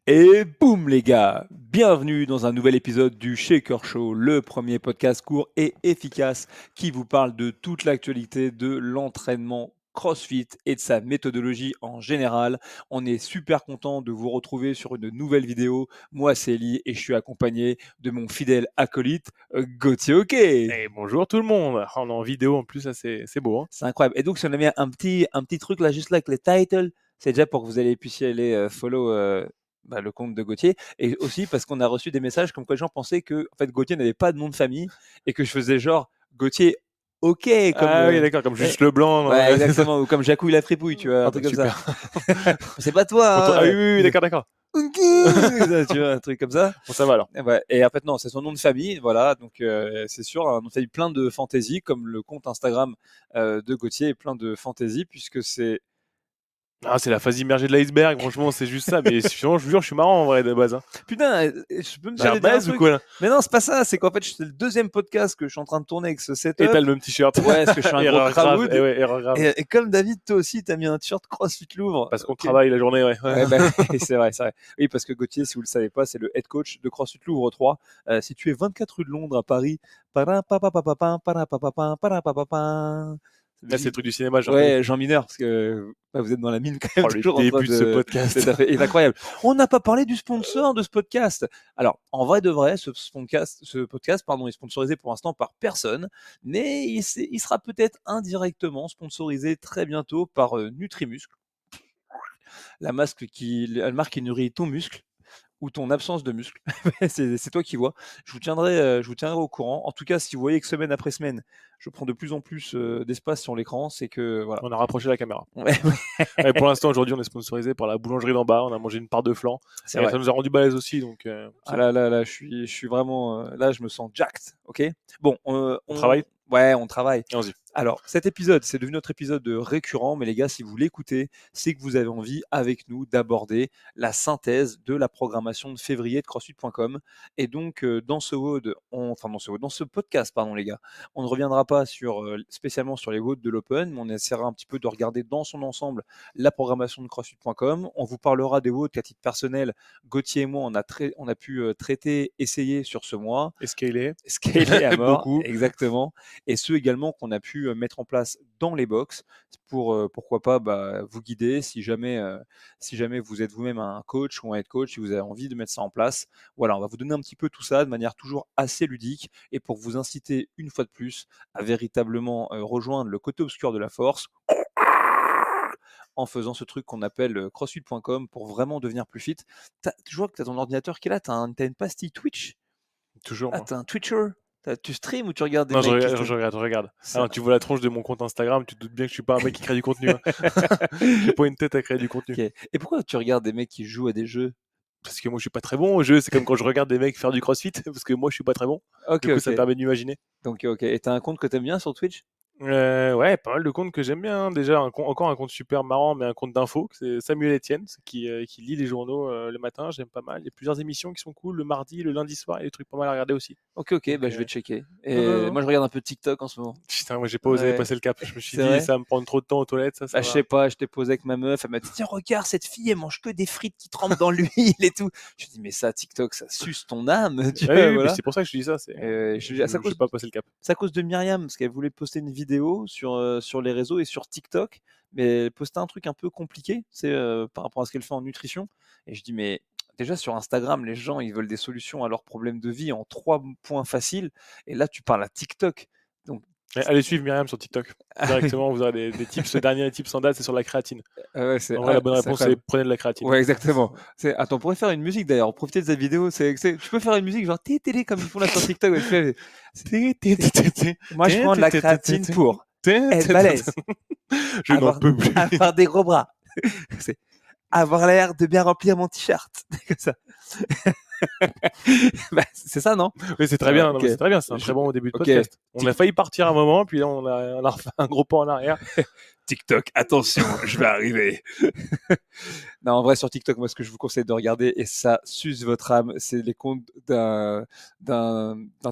Et boum les gars, bienvenue dans un nouvel épisode du Shaker Show, le premier podcast court et efficace qui vous parle de toute l'actualité de l'entraînement CrossFit et de sa méthodologie en général. On est super content de vous retrouver sur une nouvelle vidéo. Moi c'est Eli et je suis accompagné de mon fidèle acolyte Gauthier Hockey. Et bonjour tout le monde. On est en vidéo en plus, ça c'est beau. Hein. C'est incroyable. Et donc si on a mis un petit truc là juste là avec les titles, c'est déjà pour que vous puissiez aller follow le compte de Gauthier, et aussi parce qu'on a reçu des messages comme quoi les gens pensaient que en fait Gauthier n'avait pas de nom de famille et que je faisais genre Gauthier ok comme Ah oui, d'accord, comme juste le blanc. ouais exactement, ou comme Jacouille la fripouille, tu vois, un Ah, truc bah, comme ça. super. C'est pas toi Ah oui, hein. oui, oui, d'accord. Ok, ça, tu vois, un truc comme ça. Bon, ça va alors. Et en fait non, c'est son nom de famille, voilà, donc c'est sûr, un nom de famille plein de fantaisie, comme le compte Instagram de Gauthier est plein de fantaisie, puisque c'est Ah, c'est la phase immergée de l'iceberg, franchement, c'est juste ça. Mais sinon, je vous jure, je suis marrant en vrai de base. Hein. putain, je peux me J'ai un permettre de dire un base ou truc? quoi là? Mais non, c'est pas ça, c'est qu'en fait c'est le deuxième podcast que je suis en train de tourner avec ce Et setup. t'as le même t-shirt. Ouais, parce que je suis un gros Erreur grave. crowd. Et ouais, erreur grave. Et comme David, toi aussi, t'as mis un t-shirt CrossFit Louvre. Parce qu'on Ok. travaille la journée, ouais. Ouais, bah, c'est vrai, c'est vrai. Oui, parce que Gauthier, si vous le savez pas, c'est le head coach de CrossFit Louvre 3, situé 24 rue de Londres à Paris. Parapapapapapin, parapapapin, parapapapin. Là, c'est le truc du cinéma, j'ai reconnu. Ouais, Jean Mineur, parce que vous êtes dans la mine quand même Oh, le toujours en train début de ce de. podcast. C'est incroyable. On n'a pas parlé du sponsor de ce podcast. Alors, en vrai de vrai, ce podcast, pardon, est sponsorisé pour l'instant par personne, mais il sera peut-être indirectement sponsorisé très bientôt par Nutrimuscle, la marque qui nourrit ton muscle ou ton absence de muscle. C'est toi qui vois. Je vous tiendrai au courant. En tout cas, si vous voyez que semaine après semaine, je prends de plus en plus d'espace sur l'écran, c'est que voilà. On a rapproché la caméra. Ouais, Et pour l'instant, aujourd'hui, on est sponsorisé par la boulangerie d'en bas. On a mangé une part de flan. c'est Et vrai. ça nous a rendu balèze aussi. Donc, Ah là, je suis vraiment là, je me sens jacked. Ok. Bon, on travaille. on travaille. Allons-y. Alors, cet épisode, c'est devenu notre épisode récurrent, mais les gars, si vous l'écoutez, c'est que vous avez envie, avec nous, d'aborder la synthèse de la programmation de février de CrossFit.com. Et donc, dans ce podcast, pardon, les gars, on ne reviendra pas spécialement sur les votes de l'Open, mais on essaiera un petit peu de regarder dans son ensemble la programmation de CrossFit.com. On vous parlera des votes qu'à titre personnel, Gauthier et moi, on a pu traiter, essayer sur ce mois. Escaler. Scaler à mort, Beaucoup. exactement. Et ceux également qu'on a pu mettre en place dans les box pour pourquoi pas vous guider si jamais vous êtes vous-même un coach ou un head coach, si vous avez envie de mettre ça en place. Voilà, on va vous donner un petit peu tout ça de manière toujours assez ludique et pour vous inciter une fois de plus à véritablement rejoindre le côté obscur de la force en faisant ce truc qu'on appelle crossfit.com pour vraiment devenir plus fit. Je vois que tu as ton ordinateur qui est là, tu as une pastille Twitch. Toujours, Ah, moi. t'es un Twitcher? Tu stream ou tu regardes des Non, mecs qui je stream? regarde. C'est Alors, tu vois la tronche de mon compte Instagram, tu te doutes bien que je suis pas un mec qui crée du contenu. Hein. J'ai pas une tête à créer du contenu. OK. Et pourquoi tu regardes des mecs qui jouent à des jeux? Parce que moi, je suis pas très bon au jeu. C'est comme quand je regarde des mecs faire du crossfit, parce que moi, je suis pas très bon. OK, Du coup, ça me OK. permet d'imaginer. Donc OK. Et tu as un compte que tu aimes bien sur Twitch? Ouais, pas mal de comptes que j'aime bien. Hein. Déjà, encore un compte super marrant, mais un compte d'info. C'est Samuel Etienne, qui lit les journaux le matin. J'aime pas mal. Il y a plusieurs émissions qui sont cool. Le mardi, le lundi soir, il y a des trucs pas mal à regarder aussi. OK, OK, Donc, je vais checker. non, non, Et non. moi, je regarde un peu TikTok en ce moment. Putain, moi, j'ai pas osé Ouais. passer le cap. Je me suis C'est dit, vrai? ça va me prendre trop de temps aux toilettes, ça Je va. sais pas, j'étais posé avec ma meuf, elle m'a dit: «Tiens, regarde, cette fille, elle mange que des frites qui trempent dans l'huile et tout». Je lui dis: «Mais ça, TikTok, ça suce ton âme», tu Ah vois? oui, mais Voilà. c'est pour ça que je te dis ça. Je lui dis: «Ah, Je vais pas passer le cap. c'est à cause de Myriam, parce qu'elle voulait poster une vidéo sur les réseaux et sur TikTok, mais elle postait un truc un peu compliqué, c'est par rapport à ce qu'elle fait en nutrition. Et je dis: «Mais déjà sur Instagram, les gens, ils veulent des solutions à leurs problèmes de vie en 3 points faciles, et là, tu parles à TikTok». Donc Allez suivre Myriam sur TikTok. ah oui, Directement, vous aurez des tips. Le dernier tips en date, c'est sur la créatine. ouais, En vrai, la bonne c'est réponse, c'est incroyable. prenez de la créatine. Ouais, exactement. Attends, on pourrait faire une musique d'ailleurs, profiter de cette vidéo, tu peux faire une musique genre té télé comme ils font là sur TikTok, ouais, tu fais moi je prends de la créatine pour être balèze, Je n'en peux plus. avoir des gros bras. C'est avoir l'air de bien remplir mon t-shirt. Comme ça. C'est ça, non? Mais c'est très bien, non, OK. mais c'est très bien, c'est un très bon début de OK. podcast. On a failli partir un moment, puis là on a refait un gros pas en arrière. TikTok, attention, je vais arriver. Non, en vrai, sur TikTok, moi, ce que je vous conseille de regarder, et ça suce votre âme, c'est les comptes d'un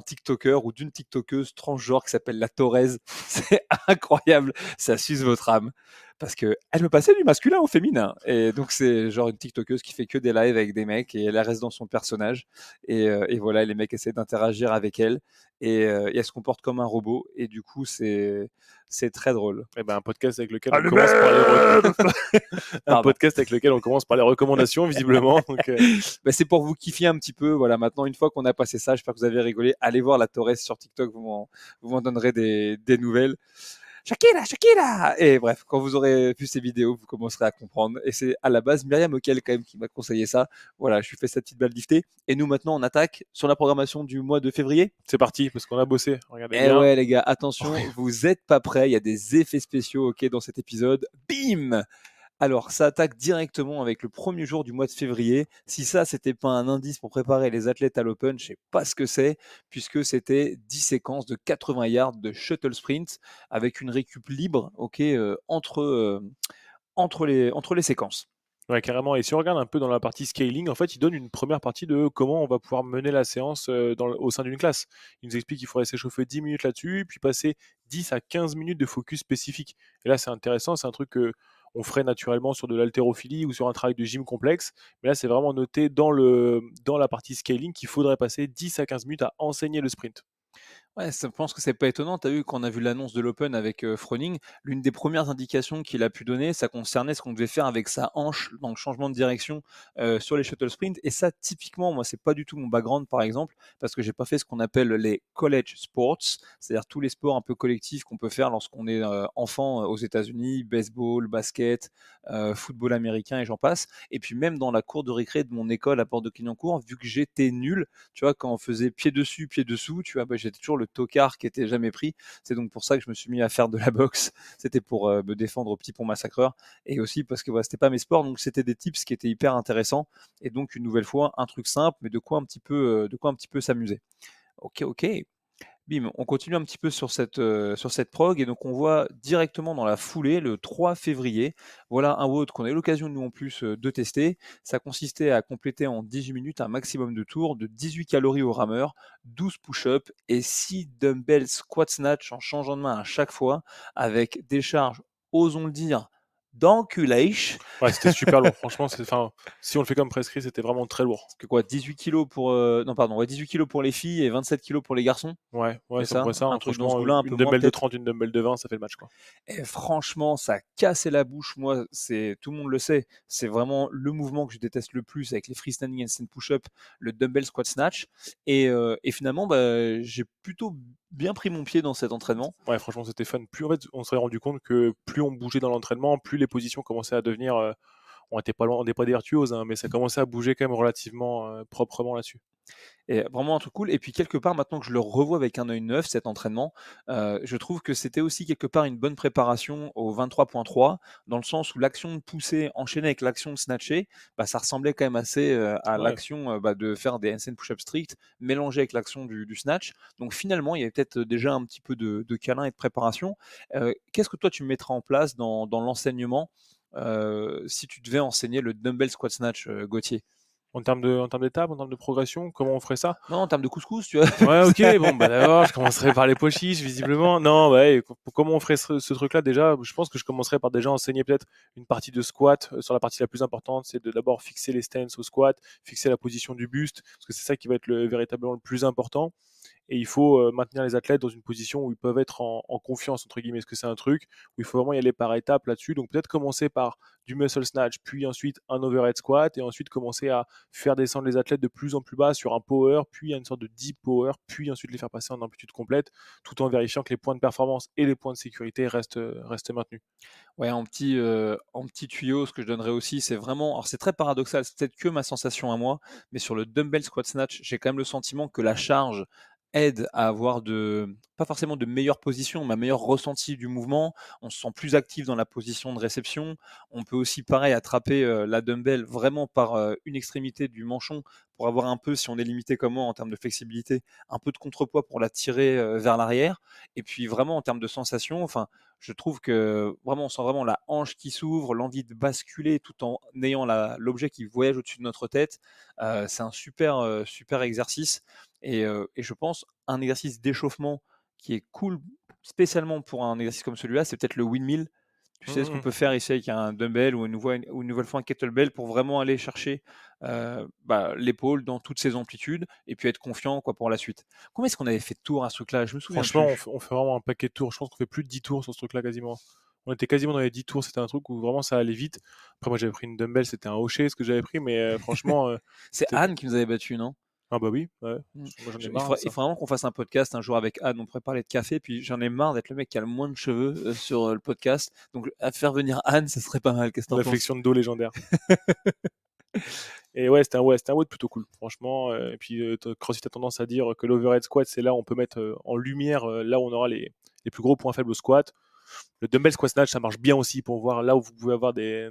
TikToker ou d'une TikTokeuse transgenre qui s'appelle la Torres. C'est incroyable, ça suce votre âme. Parce que elle me passait du masculin au féminin. Et donc, c'est genre une TikTokeuse qui fait que des lives avec des mecs et elle reste dans son personnage. Et voilà, les mecs essaient d'interagir avec elle. Et elle se comporte comme un robot. Et du coup, c'est très drôle. Eh ben, un podcast avec lequel on commence par les Allumette. un Pardon. podcast avec lequel on commence par les recommandations, visiblement. Donc, Bah, c'est pour vous kiffer un petit peu. Voilà, maintenant, une fois qu'on a passé ça, j'espère que vous avez rigolé. Allez voir la Torres sur TikTok, vous m'en donnerez des nouvelles. Shakira, Shakira. Et bref, quand vous aurez vu ces vidéos, vous commencerez à comprendre. Et c'est à la base Myriam Okel quand même qui m'a conseillé ça. Voilà, je lui fais cette petite balle liftée. Et nous maintenant, on attaque sur la programmation du mois de février. c'est parti, parce qu'on a bossé. Regardez Eh bien. ouais les gars, attention, vous êtes pas prêts. Il y a des effets spéciaux, ok, dans cet épisode. Bim. Alors, ça attaque directement avec le premier jour du mois de février. Si ça, c'était pas un indice pour préparer les athlètes à l'Open, je sais pas ce que c'est, puisque c'était 10 séquences de 80 yards de shuttle sprint avec une récup libre, ok, entre les séquences. Ouais, carrément. Et si on regarde un peu dans la partie scaling, en fait, il donne une première partie de comment on va pouvoir mener la séance au sein d'une classe. Il nous explique qu'il faudrait s'échauffer 10 minutes là-dessus, puis passer 10 à 15 minutes de focus spécifique. Et là, c'est intéressant, c'est un truc que on ferait naturellement sur de l'haltérophilie ou sur un travail de gym complexe. Mais là, c'est vraiment noté dans la partie scaling qu'il faudrait passer 10 à 15 minutes à enseigner le sprint. Ouais, ça, je pense que c'est pas étonnant. Tu as vu, quand on a vu l'annonce de l'Open avec Froning, l'une des premières indications qu'il a pu donner, ça concernait ce qu'on devait faire avec sa hanche dans le changement de direction sur les shuttle sprint. Et ça, typiquement, moi, c'est pas du tout mon background, par exemple, parce que j'ai pas fait ce qu'on appelle les college sports, c'est-à-dire tous les sports un peu collectifs qu'on peut faire lorsqu'on est enfant aux États-Unis, baseball, basket, football américain et j'en passe. Et puis même dans la cour de récré de mon école à Porte de Clignancourt, vu que j'étais nul, tu vois, quand on faisait pied dessus, pied dessous, tu vois, bah, j'étais toujours le tocard qui était jamais pris. C'est donc pour ça que je me suis mis à faire de la boxe. C'était pour me défendre au petit pont massacreur et aussi parce que voilà, c'était pas mes sports, donc c'était des tips qui étaient hyper intéressants. Et donc une nouvelle fois, un truc simple, mais de quoi un petit peu s'amuser. Ok, ok. Bim, on continue un petit peu sur cette prog et donc on voit directement dans la foulée le 3 février. Voilà un WOD qu'on a eu l'occasion nous en plus de tester. Ça consistait à compléter en 18 minutes un maximum de tours de 18 calories au rameur, 12 push-ups et 6 dumbbell squat snatch en changeant de main à chaque fois avec des charges, osons le dire, d'enculation. Ouais, c'était super lourd. Franchement, enfin, si on le fait comme prescrit, c'était vraiment très lourd. Que quoi, 18 kilos pour non pardon, ouais, 18 kilos pour les filles et 27 kilos pour les garçons. Ouais, ouais, C'est c'est à peu ça, près ça, un hein. truc dans ce Franchement, goût-là, un peu une moins dumbbell de peut-être. 30, une dumbbell de 20, ça fait le match, quoi. Et franchement, ça cassait la bouche. Moi, c'est tout le monde le sait. C'est vraiment le mouvement que je déteste le plus avec les freestanding handstand push-up, le dumbbell squat snatch. Et finalement, bah, j'ai plutôt bien pris mon pied dans cet entraînement. Ouais, franchement, c'était fun. Plus, en fait, on s'est rendu compte que plus on bougeait dans l'entraînement, plus les positions commençaient à devenir. On n'était pas loin, on n'est pas des virtuoses, hein, mais ça commençait à bouger quand même relativement proprement là-dessus. Et vraiment un truc cool. Et puis quelque part, maintenant que je le revois avec un œil neuf, cet entraînement, je trouve que c'était aussi quelque part une bonne préparation au 23.3, dans le sens où l'action de pousser enchaînée avec l'action de snatcher, bah, ça ressemblait quand même assez à Ouais. l'action bah, de faire des handstand push-up stricts, mélangé avec l'action du snatch. Donc finalement, il y avait peut-être déjà un petit peu de câlin et de préparation. Qu'est-ce que toi, tu mettras en place dans l'enseignement si tu devais enseigner le dumbbell squat snatch, Gauthier? En termes d'étapes, en termes de progression, comment on ferait ça? Non, en termes de couscous, tu vois. Ouais, ok, bon, bah d'abord, je commencerai par les pochiches, visiblement. Non, ouais, comment on ferait ce truc-là déjà? Je pense que je commencerais par déjà enseigner peut-être une partie de squat. Sur la partie la plus importante, c'est de d'abord fixer les stances au squat, fixer la position du buste, parce que c'est ça qui va être véritablement le plus important. Et il faut maintenir les athlètes dans une position où ils peuvent être en confiance, entre guillemets. Est-ce que c'est un truc où il faut vraiment y aller par étapes là-dessus? Donc peut-être commencer par du muscle snatch, puis ensuite un overhead squat, et ensuite commencer à faire descendre les athlètes de plus en plus bas sur un power, puis à une sorte de deep power, puis ensuite les faire passer en amplitude complète, tout en vérifiant que les points de performance et les points de sécurité restent maintenus. Ouais, en petit tuyau, ce que je donnerais aussi, c'est vraiment, alors c'est très paradoxal, c'est peut-être que ma sensation à moi, mais sur le dumbbell squat snatch, j'ai quand même le sentiment que la charge aide à avoir pas forcément de meilleures positions, mais un meilleur ressenti du mouvement. On se sent plus actif dans la position de réception. On peut aussi, pareil, attraper la dumbbell vraiment par une extrémité du manchon pour avoir un peu, si on est limité comme moi en termes de flexibilité, un peu de contrepoids pour la tirer vers l'arrière. Et puis vraiment en termes de sensation, enfin, Je trouve que vraiment, on sent vraiment la hanche qui s'ouvre, l'envie de basculer tout en ayant l'objet qui voyage au-dessus de notre tête. C'est un super exercice et je pense un exercice d'échauffement qui est cool, spécialement pour un exercice comme celui-là, c'est peut-être le windmill. Tu sais ce qu'on Mmh. peut faire ici avec un dumbbell ou une nouvelle fois un kettlebell pour vraiment aller chercher l'épaule dans toutes ses amplitudes et puis être confiant quoi, pour la suite. Combien est-ce qu'on avait fait de tours à ce truc-là? Je me souviens Franchement, plus. on fait vraiment un paquet de tours. Je pense qu'on fait plus de 10 tours sur ce truc-là quasiment. On était quasiment dans les 10 tours, c'était un truc où vraiment ça allait vite. Après moi j'avais pris une dumbbell, c'était un hocher ce que j'avais pris, mais franchement, C'est c'était Anne qui nous avait battu, non? ah bah oui, ouais, Mm. moi j'en ai Il marre de faudrait, il ça. faudrait vraiment qu'on fasse un podcast un jour avec Anne. On pourrait parler de café, puis j'en ai marre d'être le mec qui a le moins de cheveux sur le podcast. Donc à faire venir Anne, ça serait pas mal. Qu'est-ce que t'en La penses? flexion de dos légendaire. Et c'était un WOD plutôt cool, franchement. Et puis CrossFit a tendance à dire que l'overhead squat, c'est là où on peut mettre en lumière là où on aura les plus gros points faibles au squat. Le dumbbell squat snatch, ça marche bien aussi pour voir là où vous pouvez avoir des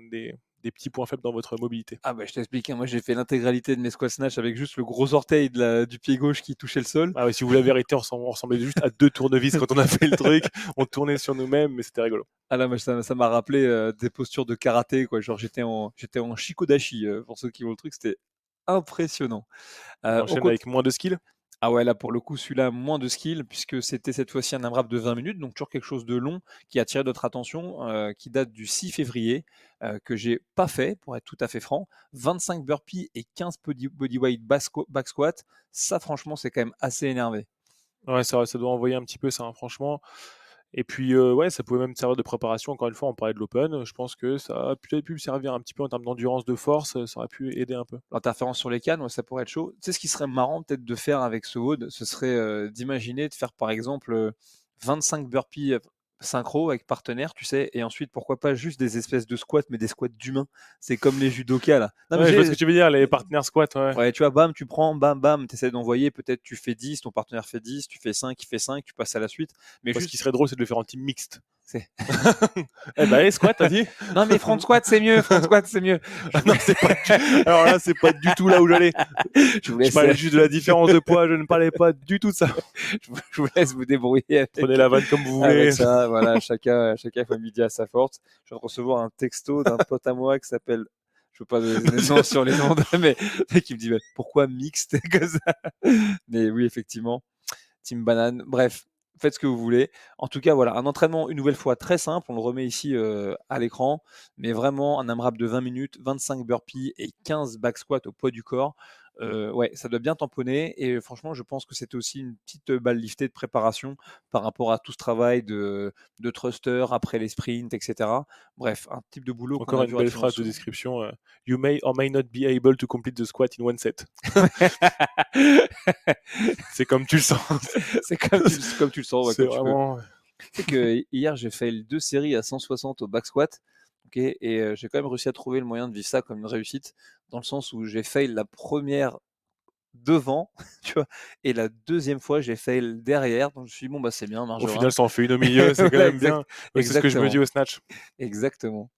petits points faibles dans votre mobilité. Ah bah je t'explique, hein, moi j'ai fait l'intégralité de mes squat snatch avec juste le gros orteil du pied gauche qui touchait le sol. Ah ouais, si vous voulez la vérité, on ressemblait juste à deux tournevis quand on a fait le truc. On tournait sur nous-mêmes, mais c'était rigolo. Ah là, moi, ça m'a rappelé des postures de karaté, quoi. Genre j'étais en shikodashi, pour ceux qui voient le truc, c'était impressionnant. On On enchaîne cont- avec moins de skill. Ah ouais, là pour le coup, celui-là, moins de skill, puisque c'était cette fois-ci un AMRAP de 20 minutes, donc toujours quelque chose de long qui a attiré notre attention, qui date du 6 février, que j'ai pas fait, pour être tout à fait franc. 25 burpees et 15 bodyweight back squat, ça franchement, c'est quand même assez énervé. Ouais, ça doit envoyer un petit peu ça, hein, franchement. Et puis, ouais, ça pouvait même servir de préparation. Encore une fois, on parlait de l'open. Je pense que ça a peut-être pu me servir un petit peu en termes d'endurance, de force. Ça aurait pu aider un peu. L'interférence sur les cannes, ouais, ça pourrait être chaud. Tu sais ce qui serait marrant peut-être de faire avec ce WOD, ce serait d'imaginer de faire par exemple 25 burpees synchro avec partenaire, tu sais, et ensuite pourquoi pas juste des espèces de squats, mais des squats d'humains. C'est comme les judokas là. Non mais Ouais, je vois ce que tu veux dire, les partenaires squat, ouais. ouais, tu vois, bam, tu prends, bam, bam, tu essaies d'envoyer, peut-être tu fais 10, ton partenaire fait 10, tu fais 5, il fait 5, tu passes à la suite. Mais Moi, ce qui juste, serait drôle, c'est de le faire en team mixte. c'est... Eh ben, allez, squat, t'as dit? Non mais front squat c'est mieux, front squat c'est mieux. Ah non, alors là, c'est pas du tout là où j'allais. Je vous Je laisse, parlais juste de la différence de poids, je ne parlais pas du tout de ça. je vous laisse vous débrouiller Prenez la vanne comme vous voulez. avec ça, voilà, chacun fait midi à sa force. Je viens de recevoir un texto d'un pote à moi qui s'appelle, je veux pas donner des noms sur les noms, mais qui me dit, mais pourquoi mixte comme ça? Mais oui, effectivement, Team Banane. Bref, faites ce que vous voulez. En tout cas, voilà, un entraînement une nouvelle fois très simple. On le remet ici à l'écran, mais vraiment un AMRAP de 20 minutes, 25 burpees et 15 back squats au poids du corps. Ouais, ça doit bien tamponner et franchement, je pense que c'était aussi une petite balle liftée de préparation par rapport à tout ce travail de thruster après les sprints, etc. Bref, un type de boulot qu'on Encore a une vu belle relativement phrase de souvent. description. You may or may not be able to complete the squat in one set. C'est comme tu le sens. C'est comme tu le sens, ouais, C'est comme tu peux. vraiment. Tu sais que hier, j'ai fait 2 séries à 160 au back squat. Ok, et j'ai quand même réussi à trouver le moyen de vivre ça comme une réussite, dans le sens où j'ai fail la première devant, tu vois, et la deuxième fois, j'ai fail derrière. Donc je me suis dit, bon, bah c'est bien, Au margera. final, ça en fait une au milieu, c'est quand Voilà, même bien. Oui, c'est ce que je me dis exactement. au snatch. Exactement.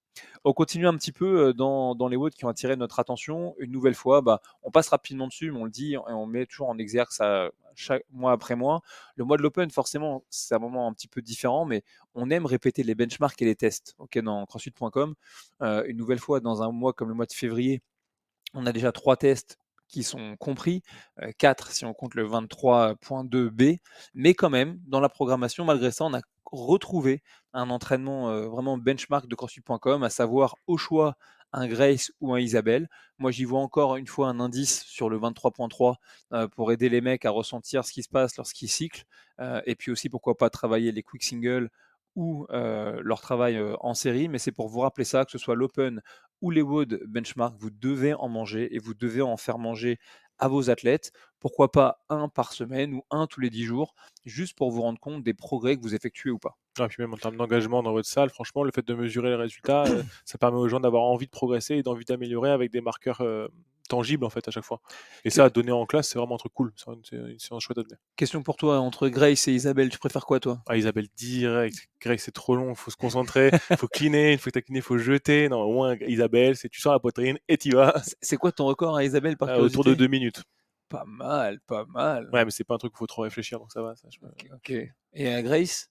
On continue un petit peu dans les WOD qui ont attiré notre attention. Une nouvelle fois, bah, on passe rapidement dessus, mais on le dit et on met toujours en exergue ça chaque mois après mois. Le mois de l'Open, forcément, c'est un moment un petit peu différent, mais on aime répéter les benchmarks et les tests. Ok, dans CrossFit.com, une nouvelle fois, dans un mois comme le mois de février, on a déjà 3 tests qui sont compris, 4 si on compte le 23.2B, mais quand même, dans la programmation, malgré ça, on a retrouvé un entraînement vraiment benchmark de CrossFit.com, à savoir au choix un Grace ou un Isabelle. Moi, j'y vois encore une fois un indice sur le 23.3 pour aider les mecs à ressentir ce qui se passe lorsqu'ils cyclent, et puis aussi, pourquoi pas, travailler les quick singles ou leur travail en série, mais c'est pour vous rappeler ça, que ce soit l'Open ou les WOD benchmark, vous devez en manger et vous devez en faire manger à vos athlètes. Pourquoi pas un par semaine ou un tous les 10 jours, juste pour vous rendre compte des progrès que vous effectuez ou pas. Ah, puis même en termes d'engagement dans votre salle, franchement, le fait de mesurer les résultats, ça permet aux gens d'avoir envie de progresser et d'envie d'améliorer avec des marqueurs tangibles en fait à chaque fois. Et ça, à donner en classe, c'est vraiment un truc cool. C'est une séance chouette à donner. Question pour toi, entre Grace et Isabelle, tu préfères quoi toi? Ah, Isabelle, direct. Greg, c'est trop long, faut se concentrer, faut cleaner, une fois que t'as cleané, faut jeter. Non, au moins, Isabelle, c'est tu sors la poitrine et tu vas C'est quoi ton record à Isabelle par autour de curiosité? 2 minutes. Pas mal, pas mal. Ouais, mais c'est pas un truc où faut trop réfléchir, donc ça va. Ça, Ok, ok. Et à Grace?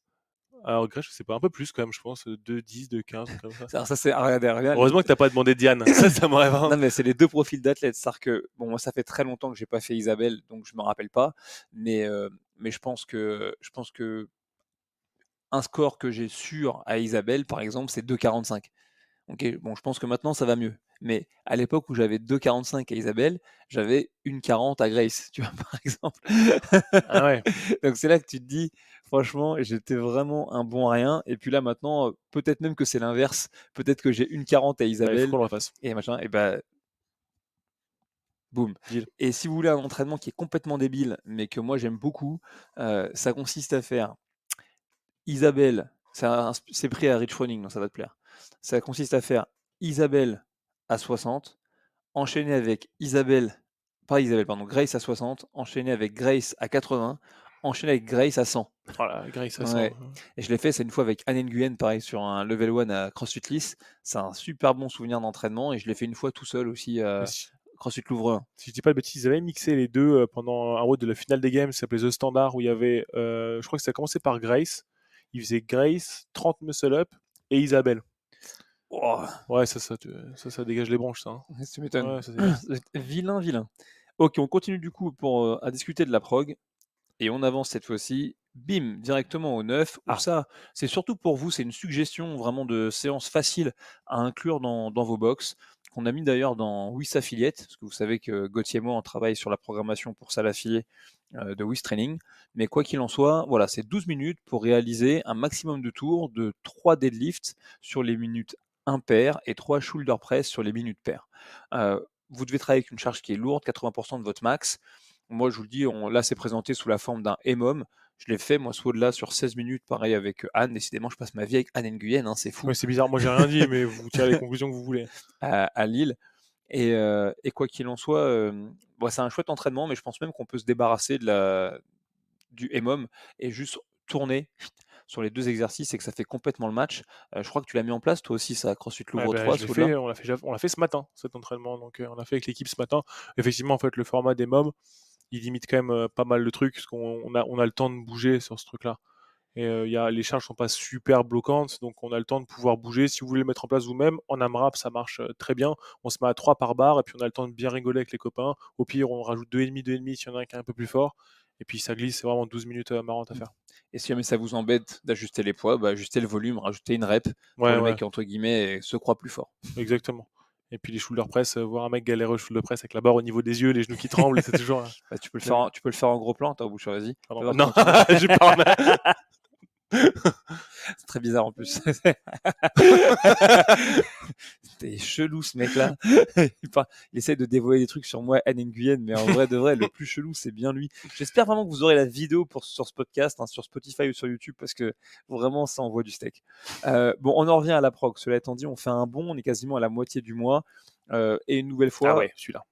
Alors Grace, je sais pas, un peu plus quand même, je pense, 2,10, 2,15, comme ça. Alors ça, c'est rien. Heureusement que t'as pas demandé Diane. Ça m'aurait vraiment. Non, mais c'est les deux profils d'athlètes. C'est-à-dire que, bon, moi, ça fait très longtemps que j'ai pas fait Isabelle, donc je me rappelle pas. Mais je pense que un score que j'ai sûr à Isabelle, par exemple, c'est 2,45. Ok, bon, je pense que maintenant ça va mieux. Mais à l'époque où j'avais 2,45 à Isabelle, j'avais 1,40 à Grace, tu vois, par exemple. Ah ouais, Donc c'est là que tu te dis, franchement, j'étais vraiment un bon à rien. Et puis là maintenant, peut-être même que c'est l'inverse. Peut-être que j'ai 1,40 à bah, il faut Isabelle qu'on le refasse. et machin, et bah boum. Deal. Et si vous voulez un entraînement qui est complètement débile, mais que moi j'aime beaucoup, ça consiste à faire Isabelle, c'est pris à Rich Froning, donc ça va te plaire. Ça consiste à faire Isabelle à 60, enchaîné avec Grace à 60, enchaîné avec Grace à 80, enchaîné avec Grace à 100. Oh là, Grace, ça sent. Ouais. Et je l'ai fait, c'est une fois avec Anne Nguyen, pareil, sur un level 1 à CrossFit Lys. C'est un super bon souvenir d'entraînement et je l'ai fait une fois tout seul aussi Mais à CrossFit Louvre. si je dis pas de bêtises, ils avaient mixé les deux pendant un road de la finale des Games, ça s'appelait The Standard, où il y avait, je crois que ça a commencé par Grace. Il faisait Grace, 30 muscle-up et Isabelle. Oh, Ouais, ça dégage les bronches, ça, hein. tu m'étonnes. Ouais, ça c'est bien. Vilain, vilain. Ok, on continue du coup à discuter de la prog. Et on avance cette fois-ci, bim, directement au 9, où Ah, ça, c'est surtout pour vous, c'est une suggestion vraiment de séance facile à inclure dans vos box, qu'on a mis d'ailleurs dans WIS Affiliate, parce que vous savez que Gauthier et moi, on travaille sur la programmation pour ça l'affilié de WIS Training. Mais quoi qu'il en soit, voilà, c'est 12 minutes pour réaliser un maximum de tours de 3 deadlifts sur les minutes impaires et 3 shoulder press sur les minutes paires. Euh, vous devez travailler avec une charge qui est lourde, 80% de votre max. Moi, je vous le dis, là, c'est présenté sous la forme d'un EMOM. Je l'ai fait, moi, ce au-delà sur 16 minutes, pareil avec Anne. Décidément, je passe ma vie avec Anne Nguyen, hein, c'est ouais, fou, c'est bizarre. Moi, j'ai rien dit, mais vous tirez les conclusions que vous voulez. à Lille. Et quoi qu'il en soit, bon, c'est un chouette entraînement, mais je pense même qu'on peut se débarrasser du EMOM et juste tourner sur les deux exercices et que ça fait complètement le match. Je crois que tu l'as mis en place, toi aussi, ça, à CrossFit Ouais, Louvre bah, 3, je l'ai ce au-delà. fait, on l'a fait ce matin, cet entraînement. Donc, on l'a fait avec l'équipe ce matin. Effectivement, en fait, le format des mobs, il limite quand même pas mal le truc, parce qu'on a le temps de bouger sur ce truc-là. Et les charges sont pas super bloquantes, donc on a le temps de pouvoir bouger. Si vous voulez le mettre en place vous-même, en AMRAP, ça marche très bien. On se met à 3 par barre, et puis on a le temps de bien rigoler avec les copains. Au pire, on rajoute 2,5 s'il y en a un qui est un peu plus fort. Et puis ça glisse, c'est vraiment 12 minutes marrantes à faire. Et si jamais ça vous embête d'ajuster les poids, bah, ajustez le volume, rajoutez une rep pour Ouais, le ouais, mec qui, entre guillemets, se croit plus fort. exactement. Et puis les shoulder press, voir un mec galérer au shoulder press avec la barre au niveau des yeux, les genoux qui tremblent, c'est toujours. Bah, tu peux le J'aime faire bien. tu peux le faire en gros plan, attends, bouche, vas-y. Fais Pardon. voir Non, comment tu fais. j'ai pas. C'est très bizarre en plus. T'es chelou ce mec-là. Il essaie de dévoiler des trucs sur moi, Anne Nguyen, mais en vrai de vrai, le plus chelou, c'est bien lui. J'espère vraiment que vous aurez la vidéo sur ce podcast, hein, sur Spotify ou sur YouTube, parce que vraiment, ça envoie du steak. Bon, on en revient à la prog. Cela étant dit, on fait un bond, on est quasiment à la moitié du mois. Et une nouvelle Ah fois, ouais, celui-là.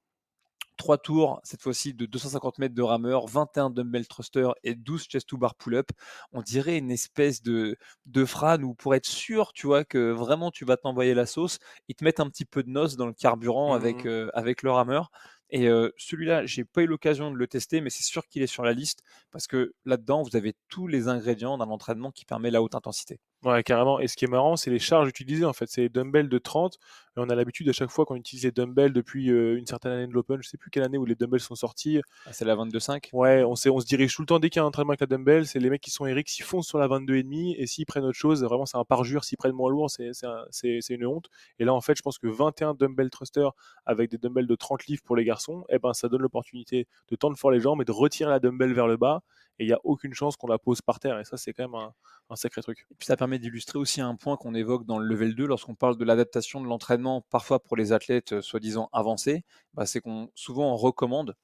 3 tours, cette fois-ci de 250 mètres de rameur, 21 dumbbell thruster et 12 chest to bar pull-up. On dirait une espèce de frane où pour être sûr, tu vois, que vraiment tu vas t'envoyer la sauce, ils te mettent un petit peu de noce dans le carburant avec, Mhm. avec le rameur. Et celui-là, j'ai pas eu l'occasion de le tester, mais c'est sûr qu'il est sur la liste parce que là-dedans, vous avez tous les ingrédients d'un entraînement qui permet la haute intensité. Ouais, carrément. Et ce qui est marrant, c'est les charges utilisées, en fait. C'est les dumbbells de 30. Et on a l'habitude, à chaque fois qu'on utilise les dumbbells depuis une certaine année de l'Open, je sais plus quelle année où les dumbbells sont sortis. Ah, c'est la 22,5. Ouais, on se dirige tout le temps dès qu'il y a un entraînement avec la dumbbell. C'est les mecs qui sont Eric, s'ils foncent sur la 22,5. Et s'ils prennent autre chose, vraiment, c'est un parjure. S'ils prennent moins lourd, c'est une honte. Et là, en fait, je pense que 21 dumbbell thruster avec des dumbbells de 30 livres pour les garçons, eh ben, ça donne l'opportunité de tendre fort les jambes et de retirer la dumbbell vers le bas. Et il n'y a aucune chance qu'on la pose par terre. Et ça, c'est quand même un sacré truc. Et puis ça permet d'illustrer aussi un point qu'on évoque dans le level 2 lorsqu'on parle de l'adaptation de l'entraînement, parfois pour les athlètes soi-disant avancés, bah, c'est qu'on souvent on recommande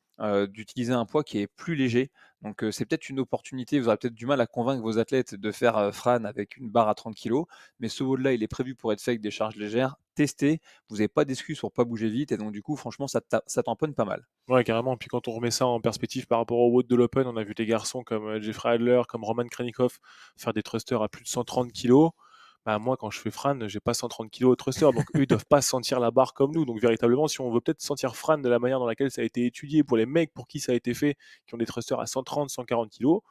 d'utiliser un poids qui est plus léger. Donc c'est peut-être une opportunité, vous aurez peut-être du mal à convaincre vos athlètes de faire Fran avec une barre à 30 kg, mais ce vol-là, il est prévu pour être fait avec des charges légères. Testez, vous n'avez pas d'excuses pour pas bouger vite, et donc du coup, franchement, ça tamponne pas mal. Ouais, carrément. Puis quand on remet ça en perspective par rapport au WOD de l'Open, on a vu des garçons comme Jeffrey Adler, comme Roman Krennikov faire des thrusters à plus de 130 kilos. Bah, moi, quand je fais Fran, j'ai pas 130 kilos au thruster, donc eux, ils doivent pas sentir la barre comme nous. Donc, véritablement, si on veut peut-être sentir Fran de la manière dans laquelle ça a été étudié pour les mecs pour qui ça a été fait, qui ont des thrusters à 130, 140 kilos,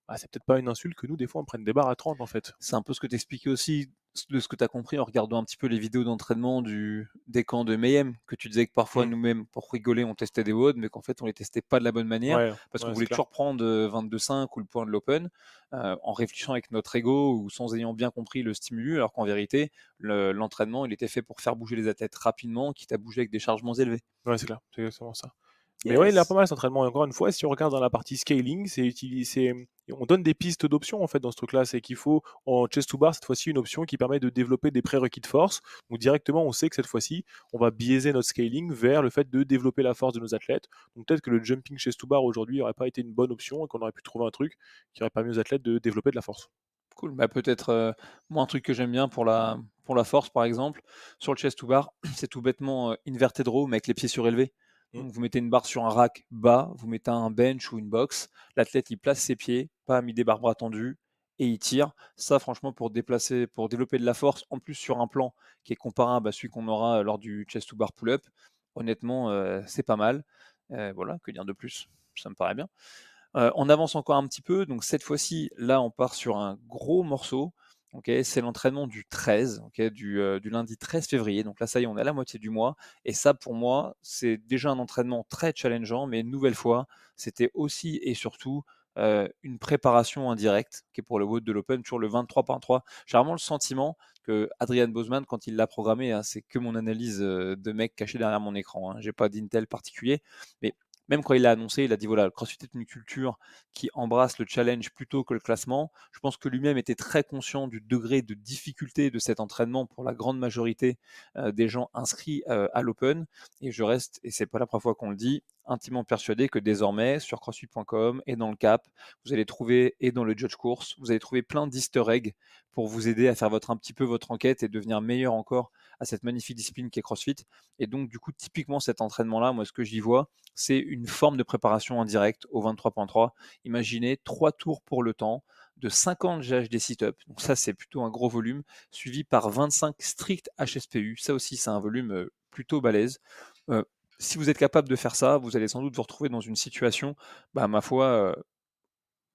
bah, c'est peut-être pas une insulte que nous, des fois, on prenne des barres à 30 en fait. C'est un peu ce que tu expliquais aussi de ce que tu as compris en regardant un petit peu les vidéos d'entraînement des camps de Mayhem, que tu disais que parfois Mmh. nous-mêmes, pour rigoler, on testait des WOD, mais qu'en fait on les testait pas de la bonne manière, Ouais, parce qu'on ouais, c'est voulait clair. toujours prendre 22,5 ou le point de l'Open, en réfléchissant avec notre ego ou sans ayant bien compris le stimulus, alors qu'en vérité, l'entraînement, il était fait pour faire bouger les athlètes rapidement, quitte à bouger avec des chargements élevés. Ouais, c'est clair, c'est exactement ça. Mais ouais, il a pas Yes. mal cet entraînement et encore une fois, si on regarde dans la partie scaling, on donne des pistes d'options en fait dans ce truc-là. C'est qu'il faut en chest to bar cette fois-ci une option qui permet de développer des prérequis de force. Donc directement, on sait que cette fois-ci, on va biaiser notre scaling vers le fait de développer la force de nos athlètes. Donc peut-être que le jumping chest to bar aujourd'hui n'aurait pas été une bonne option et qu'on aurait pu trouver un truc qui aurait permis aux athlètes de développer de la force. Cool, bah, peut-être, moi un truc que j'aime bien pour la force par exemple, sur le chest to bar, c'est tout bêtement, inverted row mais avec les pieds surélevés. Mm. Donc vous mettez une barre sur un rack bas, vous mettez un bench ou une box, l'athlète il place ses pieds, pas mis des barres bras tendus et il tire. Ça franchement pour développer de la force, en plus sur un plan qui est comparable à celui qu'on aura lors du chest to bar pull-up, honnêtement, c'est pas mal. Voilà, que dire de plus? Ça me paraît bien. On avance encore un petit peu, donc cette fois-ci, là, on part sur un gros morceau. Ok, c'est l'entraînement du 13, ok, du lundi 13 février. Donc là, ça y est, on est à la moitié du mois. Et ça, pour moi, c'est déjà un entraînement très challengeant, mais une nouvelle fois, c'était aussi et surtout une préparation indirecte, qui est pour le WOD de l'Open, toujours le 23 par 3. J'ai vraiment le sentiment que Adrian Bozman, quand il l'a programmé, hein, c'est que mon analyse de mec caché derrière mon écran. Hein, j'ai pas d'intel particulier, mais même quand il l'a annoncé, il a dit voilà, le CrossFit est une culture qui embrasse le challenge plutôt que le classement. Je pense que lui-même était très conscient du degré de difficulté de cet entraînement pour la grande majorité des gens inscrits à l'Open. Et je reste, et c'est pas la première fois qu'on le dit, intimement persuadé que désormais, sur CrossFit.com et dans le CAP, vous allez trouver, et dans le Judge Course, vous allez trouver plein d'easter eggs pour vous aider à faire un petit peu votre enquête et devenir meilleur encore à cette magnifique discipline qui est CrossFit. Et donc, du coup, typiquement, cet entraînement-là, moi, ce que j'y vois, c'est une forme de préparation en direct au 23.3. Imaginez 3 tours pour le temps de 50 GHD sit-up. Donc ça, c'est plutôt un gros volume, suivi par 25 strict HSPU. Ça aussi, c'est un volume plutôt balèze. Euh, si vous êtes capable de faire ça, vous allez sans doute vous retrouver dans une situation, bah, ma foi,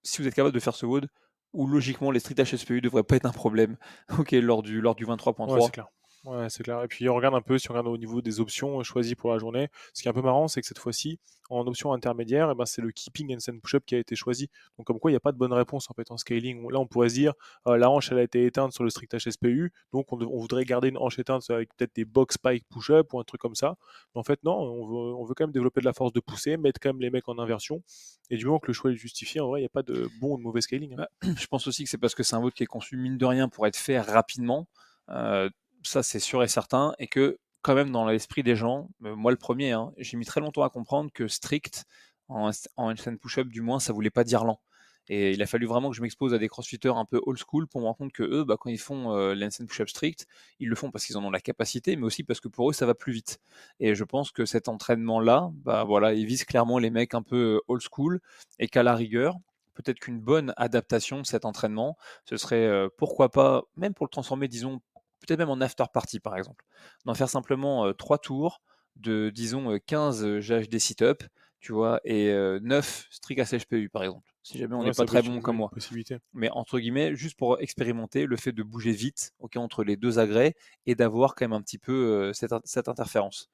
si vous êtes capable de faire ce WOD, où logiquement les strict HSPU ne devraient pas être un problème ok, lors du Ouais, c'est 23.3. clair. Ouais, c'est clair. Et puis on regarde un peu, si on regarde au niveau des options choisies pour la journée, ce qui est un peu marrant, c'est que cette fois-ci, en option intermédiaire, eh ben, c'est le keeping and send push-up qui a été choisi. Donc comme quoi, il n'y a pas de bonne réponse en fait en scaling. Là, on pourrait se dire, la hanche, elle a été éteinte sur le strict HSPU, donc on voudrait garder une hanche éteinte avec peut-être des box spike push-up ou un truc comme ça. Mais en fait, non, on veut quand même développer de la force de poussée, mettre quand même les mecs en inversion. Et du moment que le choix est justifié, en vrai, il n'y a pas de bon ou de mauvais scaling. Hein. Bah, je pense aussi que c'est parce que c'est un vote qui est conçu mine de rien pour être fait rapidement. Euh, Ça, c'est sûr et certain. Et que, quand même, dans l'esprit des gens, moi le premier, hein, j'ai mis très longtemps à comprendre que strict, en handstand push-up, du moins, ça voulait pas dire lent. Et il a fallu vraiment que je m'expose à des crossfitters un peu old school pour me rendre compte que eux, bah, quand ils font les handstand push-up strict, ils le font parce qu'ils en ont la capacité, mais aussi parce que pour eux, ça va plus vite. Et je pense que cet entraînement-là, bah, voilà, il vise clairement les mecs un peu old school et qu'à la rigueur, peut-être qu'une bonne adaptation de cet entraînement, ce serait pourquoi pas, même pour le transformer, disons, peut-être même en after party par exemple, d'en faire simplement 3 tours de, disons, 15 GHD sit-up, tu vois, et 9 strict HPU par exemple, si jamais on n'est Ouais, pas ça peut très être bon comme une moi. possibilité. Mais entre guillemets, juste pour expérimenter le fait de bouger vite ok, entre les deux agrès et d'avoir quand même un petit peu cette interférence.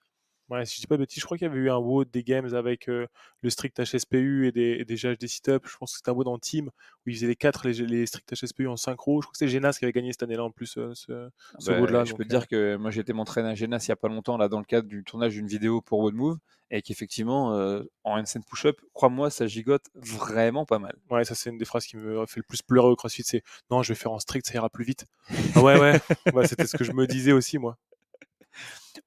Ouais, si je dis pas de bêtises, je crois qu'il y avait eu un WOD des Games avec le strict HSPU et des GHD sit-up. Je pense que c'était un WOD en team où ils faisaient les 4 les strict HSPU en synchro. Je crois que c'est Genas qui avait gagné cette année-là en plus ce Bah, WOD-là. je peux Donc, te dire que moi j'ai été m'entraîner à Genas il y a pas longtemps là dans le cadre du tournage d'une vidéo pour WODMove et qu'effectivement en handstand push-up, crois-moi, ça gigote vraiment pas mal. ouais, ça c'est une des phrases qui me fait le plus pleurer au CrossFit, c'est non, je vais faire en strict, ça ira plus vite. Ah ouais, ouais, ouais, c'était ce que je me disais aussi moi.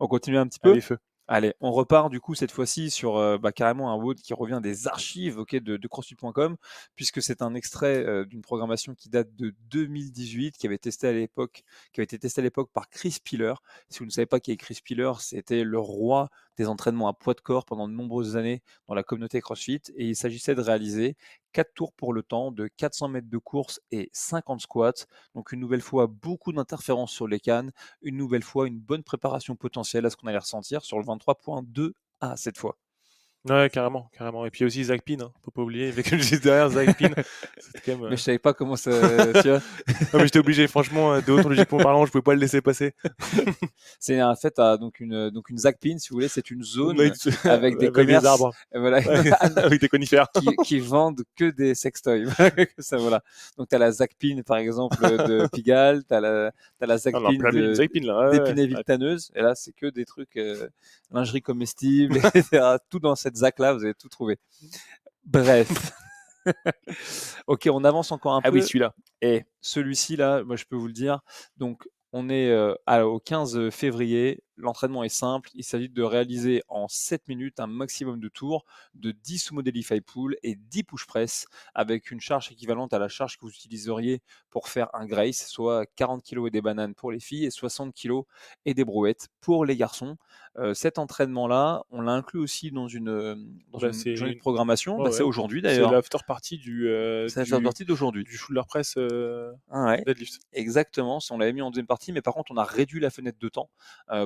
On continue un petit peu. Allez, feu. Allez, on repart du coup cette fois-ci sur bah, carrément un WOD qui revient des archives ok, de CrossFit.com, puisque c'est un extrait d'une programmation qui date de 2018, qui avait été testé à l'époque par Chris Piller. Si vous ne savez pas qui est Chris Piller, c'était le roi des entraînements à poids de corps pendant de nombreuses années dans la communauté CrossFit, et il s'agissait de réaliser 4 tours pour le temps de 400 mètres de course et 50 squats. Donc une nouvelle fois, beaucoup d'interférences sur les cannes, une nouvelle fois une bonne préparation potentielle à ce qu'on allait ressentir sur le 23.2A cette fois. Ouais, carrément, carrément. Et puis aussi Zach Pin, hein, faut pas oublier, avec juste derrière Zach Pin, c'est quand même. Mais je savais pas comment ça, tu vois. Non, mais j'étais obligé, franchement, déontologiquement parlant, je pouvais pas le laisser passer. C'est en fait donc une ZAC pin, si vous voulez, c'est une zone Mec, avec des avec des commerces, arbres, voilà, avec des conifères. qui vendent que des sextoys. Ça, voilà. Donc tu as la ZAC pin par exemple de Pigalle, t'as la ZAC Ah, on est en pin plein milieu d'une Zach Pin là. Ouais, ouais. d'Épinay Ouais. Villetaneuse. Et là, c'est que des trucs lingerie comestible, etc. Tout dans cette ZAC là, vous avez tout trouvé. Bref. Ok, on avance encore un Ah oui, peu. celui-là. Et celui-ci là, moi je peux vous le dire. Donc on est au 15 février. L'entraînement est simple. Il s'agit de réaliser en 7 minutes un maximum de tours de 10 sumo deadlift pull et 10 push press avec une charge équivalente à la charge que vous utiliseriez pour faire un Grace, soit 40 kg et des bananes pour les filles et 60 kg et des brouettes pour les garçons. Cet entraînement-là, on l'a inclus aussi dans Bah, une c'est journée de une... programmation. ouais, Bah, c'est ouais. aujourd'hui C'est d'ailleurs. l'after party Ça va faire partie d'aujourd'hui. du shoulder press Ah ouais, deadlift. exactement. On l'avait mis en deuxième partie, mais par contre, on a réduit la fenêtre de temps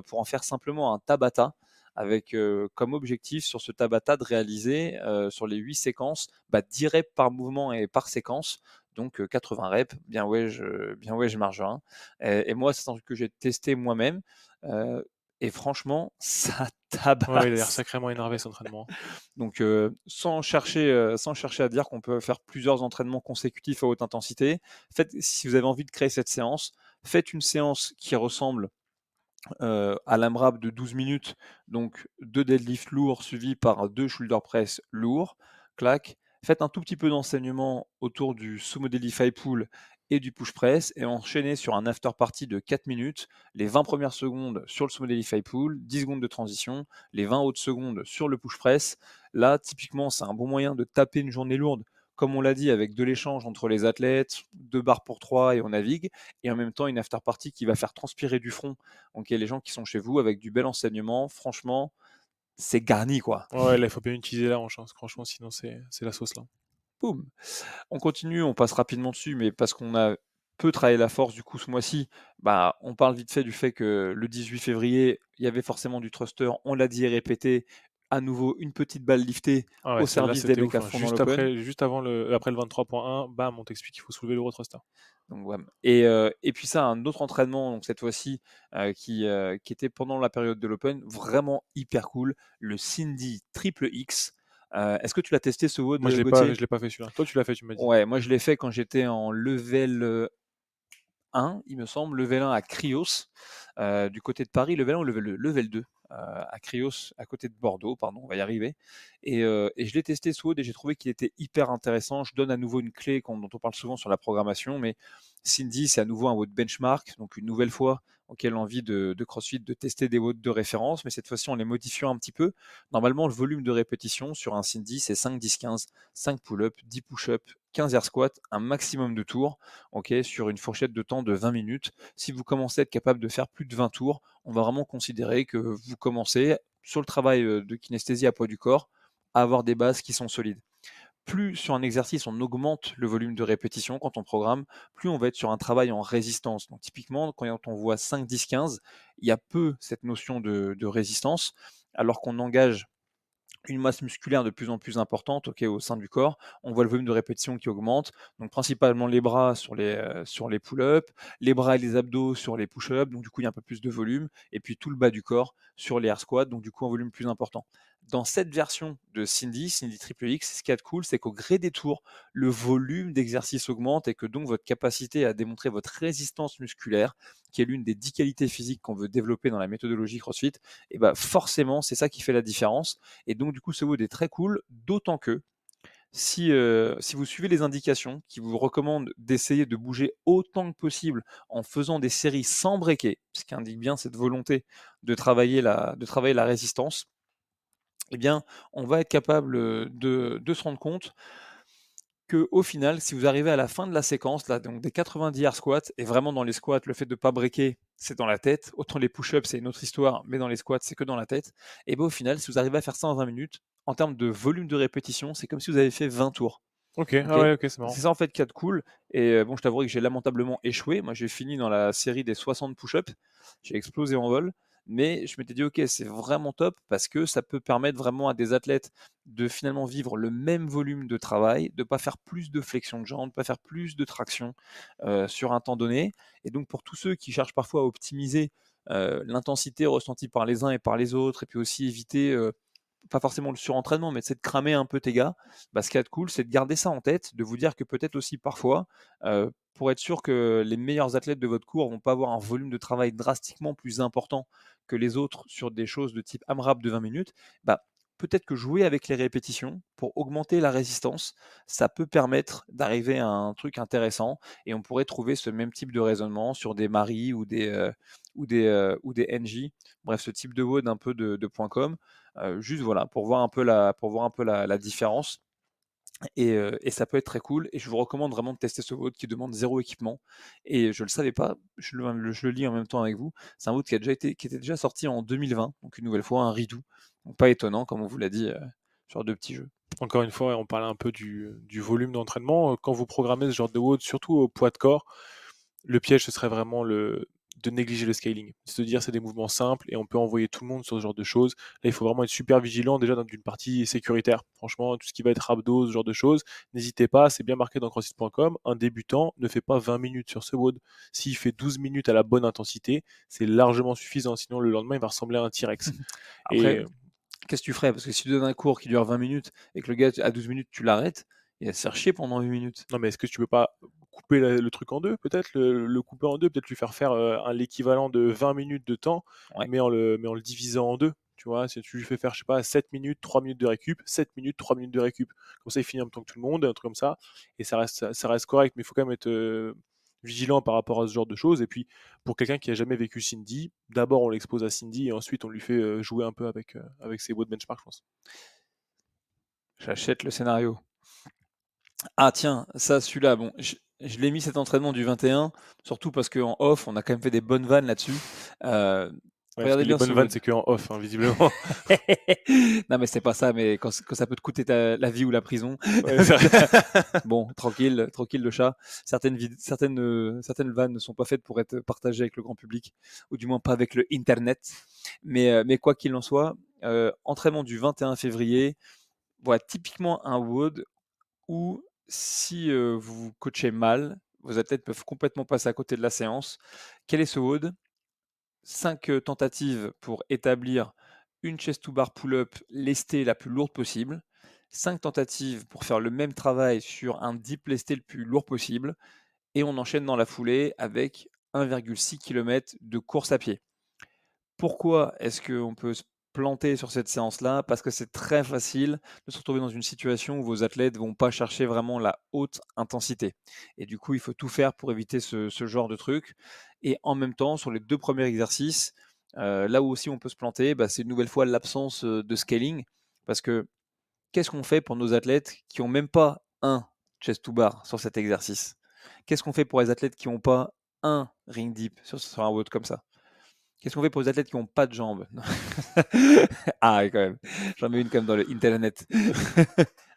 pour en faire simplement un Tabata avec comme objectif sur ce Tabata de réaliser sur les 8 séquences 10 reps par mouvement et par séquence. Donc 80 reps, bien ouais, je marge 1. Et moi, c'est un truc que j'ai testé moi-même. euh, et franchement, ça Ouais, il a l'air tabasse. sacrément énervé cet entraînement. Donc, sans chercher à dire qu'on peut faire plusieurs entraînements consécutifs à haute intensité, si vous avez envie de créer cette séance, faites une séance qui ressemble à l'AMRAP de 12 minutes, donc 2 deadlifts lourds suivis par 2 shoulder press lourds, clac. Faites un tout petit peu d'enseignement autour du sumo deadlift high pull et du push press et enchaînez sur un after party de 4 minutes, les 20 premières secondes sur le sumo deadlift high pull, 10 secondes de transition, les 20 autres secondes sur le push press. Là, typiquement, c'est un bon moyen de taper une journée lourde, comme on l'a dit, avec de l'échange entre les athlètes, 2 barres pour 3 et on navigue, et en même temps une after party qui va faire transpirer du front. Donc il y a les gens qui sont chez vous avec du bel enseignement. Franchement, c'est garni quoi. Ouais, là, il faut bien utiliser la hanche, hein, parce que franchement, sinon, c'est la sauce là. Boum. On continue, on passe rapidement dessus, mais parce qu'on a peu travaillé la force du coup ce mois-ci, on parle vite fait du fait que le 18 février, il y avait forcément du thruster. On l'a dit et répété. À nouveau, une petite balle liftée Ah ouais, au celle-là, service des c'était mecs ouf, à hein. fond dans l'open. Juste avant après le 23.1, bam, on t'explique qu'il faut soulever le gros thruster. Donc, ouais. Et puis ça, un autre entraînement, donc cette fois-ci, qui était pendant la période de l'Open, vraiment hyper cool, le Cindy Triple X. Est-ce que tu l'as testé ce WOD, Moi, Gauthier? je l'ai pas fait celui-là. Toi, tu l'as fait, tu m'as dit. Ouais, moi je l'ai fait quand j'étais en level 1, il me semble, level 1 à Krios, du côté de Paris, level 1 ou level 2 à Krios, à côté de Bordeaux, pardon, on va y arriver. Et je l'ai testé ce WOD et j'ai trouvé qu'il était hyper intéressant. Je donne à nouveau une clé dont on parle souvent sur la programmation, mais Cindy, c'est à nouveau un WOD benchmark, donc une nouvelle fois auquel envie de CrossFit de tester des WOD de référence, mais cette fois-ci en les modifiant un petit peu. Normalement, le volume de répétition sur un Cindy, c'est 5, 10, 15, 5 pull-up, 10 push-up, 15 air squat, un maximum de tours, sur une fourchette de temps de 20 minutes. Si vous commencez à être capable de faire plus de 20 tours, on va vraiment considérer que vous commencez sur le travail de kinesthésie à poids du corps à avoir des bases qui sont solides. Plus sur un exercice on augmente le volume de répétition quand on programme, plus on va être sur un travail en résistance. Donc typiquement, quand on voit 5, 10, 15, il y a peu cette notion de résistance, alors qu'on engage une masse musculaire de plus en plus importante au sein du corps. On voit le volume de répétition qui augmente. Donc principalement les bras sur les pull-ups, les bras et les abdos sur les push-ups. Donc du coup, il y a un peu plus de volume. Et puis tout le bas du corps sur les air squats. Donc du coup, un volume plus important. Dans cette version de Cindy Triple X, ce qui est cool, c'est qu'au gré des tours, le volume d'exercice augmente et que donc votre capacité à démontrer votre résistance musculaire, qui est l'une des 10 qualités physiques qu'on veut développer dans la méthodologie CrossFit, et forcément, c'est ça qui fait la différence. Et donc, du coup, ce WOD est très cool, d'autant que si vous suivez les indications qui vous recommandent d'essayer de bouger autant que possible en faisant des séries sans breaker, ce qui indique bien cette volonté de travailler la résistance, eh bien, on va être capable de se rendre compte que au final, si vous arrivez à la fin de la séquence, là, donc des 90 air squats, et vraiment dans les squats, le fait de ne pas breaker, c'est dans la tête. Autant les push-ups, c'est une autre histoire, mais dans les squats, c'est que dans la tête. Et bien au final, si vous arrivez à faire ça en 20 minutes, en termes de volume de répétition, c'est comme si vous avez fait 20 tours. Ok, Ok. ah ouais, ok, c'est C'est marrant. ça en fait qui est cool. Et bon, je t'avouerai que j'ai lamentablement échoué. Moi, j'ai fini dans la série des 60 push-ups. J'ai explosé en vol. Mais je m'étais dit: «OK, c'est vraiment top» parce que ça peut permettre vraiment à des athlètes de finalement vivre le même volume de travail, de pas faire plus de flexion de jambes, de pas faire plus de traction, sur un temps donné. Et donc pour tous ceux qui cherchent parfois à optimiser, l'intensité ressentie par les uns et par les autres et puis aussi éviter, pas forcément le surentraînement, mais c'est de cramer un peu tes gars. Bah, ce qui est cool, c'est de garder ça en tête, de vous dire que peut-être aussi parfois, pour être sûr que les meilleurs athlètes de votre cours vont pas avoir un volume de travail drastiquement plus important que les autres sur des choses de type AMRAP de 20 minutes, bah, peut-être que jouer avec les répétitions pour augmenter la résistance, ça peut permettre d'arriver à un truc intéressant et on pourrait trouver ce même type de raisonnement sur des Marie ou des NJ. Bref, ce type de WOD un peu de point .com. Juste voilà, pour voir un peu la différence. Et ça peut être très cool. Et je vous recommande vraiment de tester ce vote qui demande zéro équipement. Et je le savais pas, je le lis en même temps avec vous. C'est un vote qui était déjà sorti en 2020, donc une nouvelle fois un redo. Donc pas étonnant, comme on vous l'a dit, sur deux petits jeux. Encore une fois, on parlait un peu du volume d'entraînement. Quand vous programmez ce genre de WOD, surtout au poids de corps, le piège, ce serait vraiment de négliger le scaling. Se dire c'est des mouvements simples et on peut envoyer tout le monde sur ce genre de choses. Là, il faut vraiment être super vigilant déjà d'une partie sécuritaire. Franchement, tout ce qui va être abdos, ce genre de choses, n'hésitez pas, c'est bien marqué dans crossfit.com. Un débutant ne fait pas 20 minutes sur ce WOD. S'il fait 12 minutes à la bonne intensité, c'est largement suffisant. Sinon, le lendemain, il va ressembler à un T-Rex. Après, Et qu'est-ce que tu ferais? Parce que si tu donnes un cours qui dure 20 minutes et que le gars, à 12 minutes, tu l'arrêtes, il va se faire chier pendant 8 minutes. non, mais est-ce que tu peux pas couper le truc en deux, peut-être le couper en deux, peut-être lui faire faire l'équivalent de 20 minutes de temps, Ouais. mais en le divisant en deux. Tu vois, si tu lui fais faire, je sais pas, 7 minutes, 3 minutes de récup, 7 minutes, 3 minutes de récup. Comme ça, il finit en même temps que tout le monde, un truc comme ça, et ça reste correct, mais il faut quand même être vigilant par rapport à ce genre de choses. Et puis, pour quelqu'un qui a jamais vécu Cindy, d'abord on l'expose à Cindy et ensuite on lui fait jouer un peu avec ses bouts de benchmark, je pense. J'achète le scénario. Ah tiens, ça, celui-là, bon, je l'ai mis cet entraînement du 21, surtout parce qu'en off, on a quand même fait des bonnes vannes là-dessus. Euh, Ouais, parce que regardez les bien ce bonnes vannes, WOD. c'est que en off, hein, visiblement. Non, mais c'est pas ça, mais quand ça peut te coûter la vie ou la prison, Ouais, c'est vrai. bon, tranquille, tranquille le chat. Certaines vannes ne sont pas faites pour être partagées avec le grand public, ou du moins pas avec le Internet. Mais quoi qu'il en soit, entraînement du 21 février, voilà, typiquement un WOD où si vous vous coachez mal, vos athlètes peuvent complètement passer à côté de la séance. Quel est ce WOD? 5 tentatives pour établir une chest to bar pull-up lestée la plus lourde possible. 5 tentatives pour faire le même travail sur un dip lesté le plus lourd possible. Et on enchaîne dans la foulée avec 1,6 km de course à pied. Pourquoi est-ce qu'on peut se planter sur cette séance-là? Parce que c'est très facile de se retrouver dans une situation où vos athlètes vont pas chercher vraiment la haute intensité. Et du coup, il faut tout faire pour éviter ce genre de truc. Et en même temps, sur les 2 premiers exercices, là où aussi on peut se planter, bah, c'est une nouvelle fois l'absence, de scaling. Parce que qu'est-ce qu'on fait pour nos athlètes qui ont même pas un chest to bar sur cet exercice? Qu'est-ce qu'on fait pour les athlètes qui ont pas un ring dip sur un WOD comme ça? Qu'est-ce qu'on fait pour les athlètes qui ont pas de jambes? Ah ouais, quand même. J'en mets une quand même dans le internet.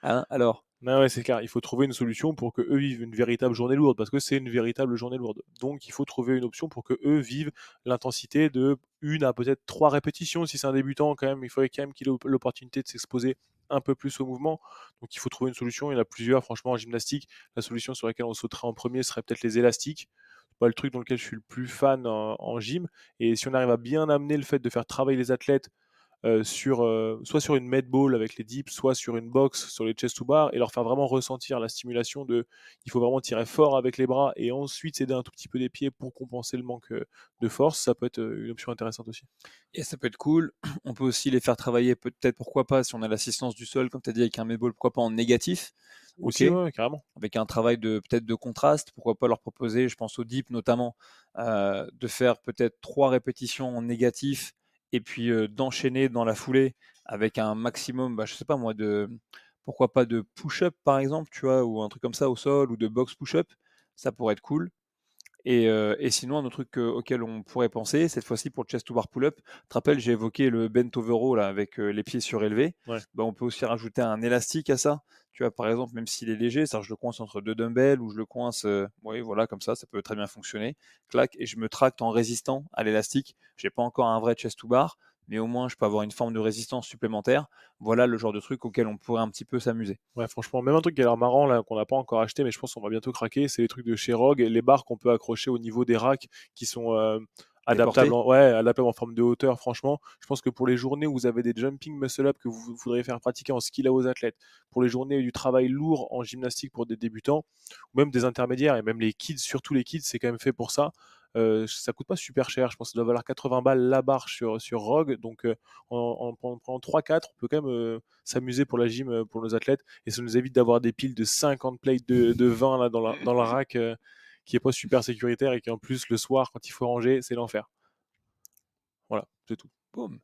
Hein, alors? Non, ouais, c'est clair. Il faut trouver une solution pour que eux vivent une véritable journée lourde, parce que c'est une véritable journée lourde. Donc, il faut trouver une option pour que eux vivent l'intensité de une à peut-être trois répétitions. Si c'est un débutant, quand même, il faudrait quand même qu'il ait l'opportunité de s'exposer un peu plus au mouvement. Donc, il faut trouver une solution. Il y en a plusieurs, franchement, en gymnastique. La solution sur laquelle on sauterait en premier serait peut-être les élastiques. C'est pas le truc dans lequel je suis le plus fan en gym. Et si on arrive à bien amener le fait de faire travailler les athlètes soit sur une med ball avec les dips, soit sur une box sur les chest to bar et leur faire vraiment ressentir la stimulation de il faut vraiment tirer fort avec les bras et ensuite s'aider un tout petit peu des pieds pour compenser le manque de force, ça peut être une option intéressante aussi. Et ça peut être cool. On peut aussi les faire travailler peut-être, pourquoi pas, si on a l'assistance du sol, comme tu as dit, avec un medball, pourquoi pas en négatif. OK. Aussi, ouais, carrément. Avec un travail peut-être de contraste, pourquoi pas leur proposer, je pense au dip notamment, de faire peut-être 3 répétitions en négatif et puis, d'enchaîner dans la foulée avec un maximum, bah, je sais pas moi, pourquoi pas de push-up par exemple, tu vois? Ou un truc comme ça au sol ou de box push-up, ça pourrait être cool. Et sinon, un autre truc auquel on pourrait penser, cette fois-ci pour le chest to bar pull-up, tu te rappelles, j'ai évoqué le bent over row là, avec les pieds surélevés. Ouais. Bah, on peut aussi rajouter un élastique à ça. Tu vois, par exemple, même s'il est léger, ça, je le coince entre 2 dumbbells ou je le coince, oui, voilà, comme ça peut très bien fonctionner. Clac et je me tracte en résistant à l'élastique. J'ai pas encore un vrai chest to bar, mais au moins je peux avoir une forme de résistance supplémentaire. Voilà le genre de truc auquel on pourrait un petit peu s'amuser. Ouais, franchement, même un truc qui a l'air marrant là, qu'on n'a pas encore acheté, mais je pense qu'on va bientôt craquer, c'est les trucs de chez Rogue, les barres qu'on peut accrocher au niveau des racks qui sont adaptables Déporté? en, ouais, adaptables en forme de hauteur. Franchement, je pense que pour les journées où vous avez des jumping muscle up que vous voudriez faire pratiquer en ski là aux athlètes, pour les journées du travail lourd en gymnastique pour des débutants, ou même des intermédiaires, et même les kids, surtout les kids, c'est quand même fait pour ça. Ça coûte pas super cher, je pense que ça doit valoir 80 balles la barre sur Rogue, donc en prenant 3-4, on peut quand même s'amuser pour la gym pour nos athlètes et ça nous évite d'avoir des piles de 50 plates de 20 là, dans le rack qui est pas super sécuritaire et qui en plus le soir quand il faut ranger c'est l'enfer. Voilà, c'est tout. Boum.